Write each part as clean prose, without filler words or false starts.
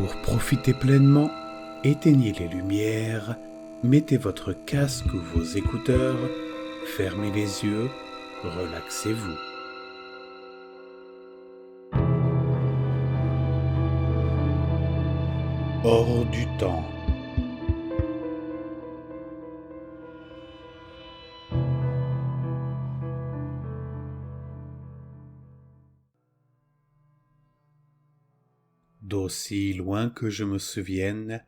Pour profiter pleinement, éteignez les lumières, mettez votre casque ou vos écouteurs, fermez les yeux, relaxez-vous. Hors du temps. D'aussi loin que je me souvienne,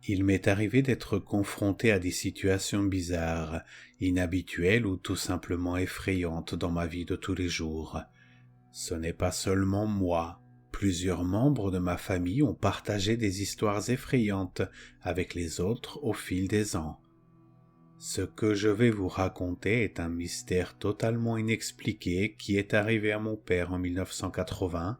il m'est arrivé d'être confronté à des situations bizarres, inhabituelles ou tout simplement effrayantes dans ma vie de tous les jours. Ce n'est pas seulement moi. Plusieurs membres de ma famille ont partagé des histoires effrayantes avec les autres au fil des ans. Ce que je vais vous raconter est un mystère totalement inexpliqué qui est arrivé à mon père en 1980,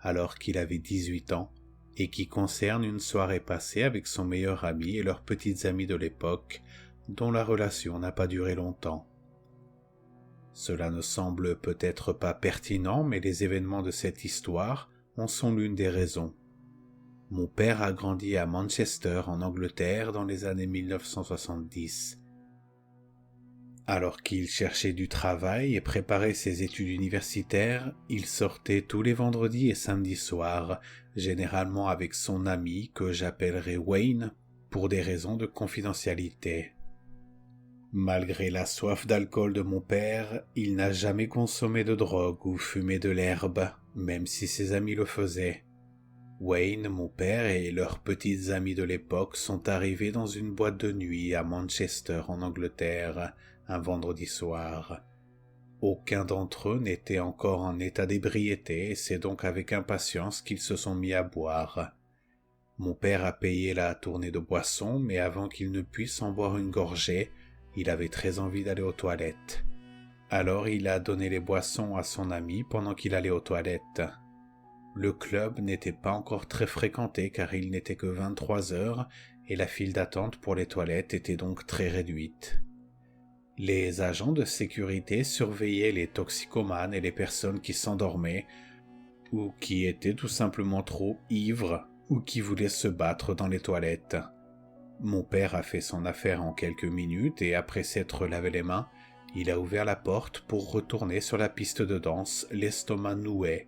alors qu'il avait 18 ans, et qui concerne une soirée passée avec son meilleur ami et leurs petites amies de l'époque, dont la relation n'a pas duré longtemps. Cela ne semble peut-être pas pertinent, mais les événements de cette histoire en sont l'une des raisons. Mon père a grandi à Manchester, en Angleterre, dans les années 1970. Alors qu'il cherchait du travail et préparait ses études universitaires, il sortait tous les vendredis et samedis soirs, généralement avec son ami que j'appellerai Wayne, pour des raisons de confidentialité. Malgré la soif d'alcool de mon père, il n'a jamais consommé de drogue ou fumé de l'herbe, même si ses amis le faisaient. Wayne, mon père et leurs petites amies de l'époque sont arrivés dans une boîte de nuit à Manchester en Angleterre, un vendredi soir. Aucun d'entre eux n'était encore en état d'ébriété et c'est donc avec impatience qu'ils se sont mis à boire. Mon père a payé la tournée de boissons, mais avant qu'il ne puisse en boire une gorgée, il avait très envie d'aller aux toilettes. Alors il a donné les boissons à son ami pendant qu'il allait aux toilettes. Le club n'était pas encore très fréquenté car il n'était que 23 heures et la file d'attente pour les toilettes était donc très réduite. Les agents de sécurité surveillaient les toxicomanes et les personnes qui s'endormaient ou qui étaient tout simplement trop ivres ou qui voulaient se battre dans les toilettes. Mon père a fait son affaire en quelques minutes et après s'être lavé les mains, il a ouvert la porte pour retourner sur la piste de danse, l'estomac noué.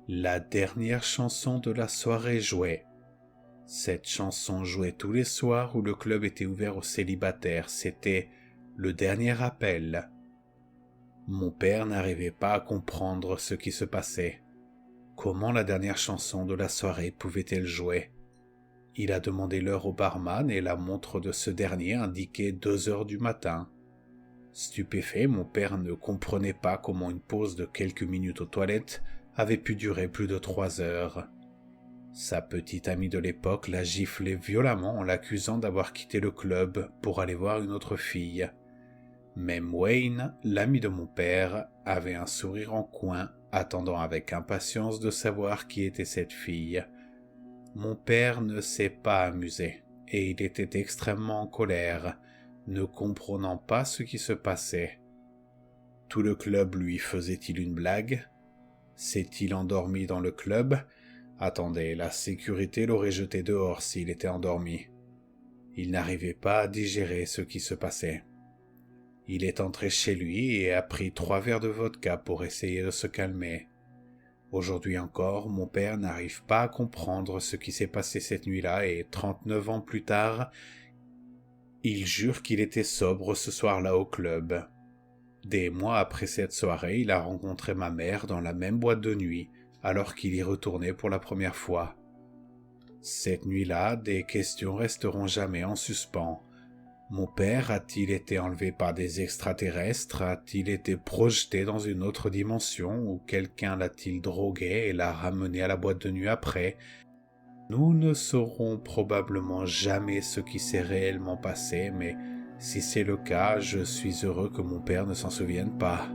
La dernière chanson de la soirée jouait. Cette chanson jouait tous les soirs où le club était ouvert aux célibataires. C'était le dernier appel. Mon père n'arrivait pas à comprendre ce qui se passait. Comment la dernière chanson de la soirée pouvait-elle jouer ? Il a demandé l'heure au barman et la montre de ce dernier indiquait 2 heures du matin. Stupéfait, mon père ne comprenait pas comment une pause de quelques minutes aux toilettes avait pu durer plus de 3 heures. Sa petite amie de l'époque l'a giflé violemment en l'accusant d'avoir quitté le club pour aller voir une autre fille. Même Wayne, l'ami de mon père, avait un sourire en coin, attendant avec impatience de savoir qui était cette fille. Mon père ne s'est pas amusé, et il était extrêmement en colère, ne comprenant pas ce qui se passait. Tout le club lui faisait-il une blague ? S'est-il endormi dans le club ? Attendez, la sécurité l'aurait jeté dehors s'il était endormi. Il n'arrivait pas à digérer ce qui se passait. Il est entré chez lui et a pris 3 verres de vodka pour essayer de se calmer. Aujourd'hui encore, mon père n'arrive pas à comprendre ce qui s'est passé cette nuit-là et 39 ans plus tard, il jure qu'il était sobre ce soir-là au club. Des mois après cette soirée, il a rencontré ma mère dans la même boîte de nuit, alors qu'il y retournait pour la première fois. Cette nuit-là, des questions resteront jamais en suspens. Mon père a-t-il été enlevé par des extraterrestres? A-t-il été projeté dans une autre dimension? Ou quelqu'un l'a-t-il drogué et l'a ramené à la boîte de nuit après? Nous ne saurons probablement jamais ce qui s'est réellement passé, mais si c'est le cas, je suis heureux que mon père ne s'en souvienne pas.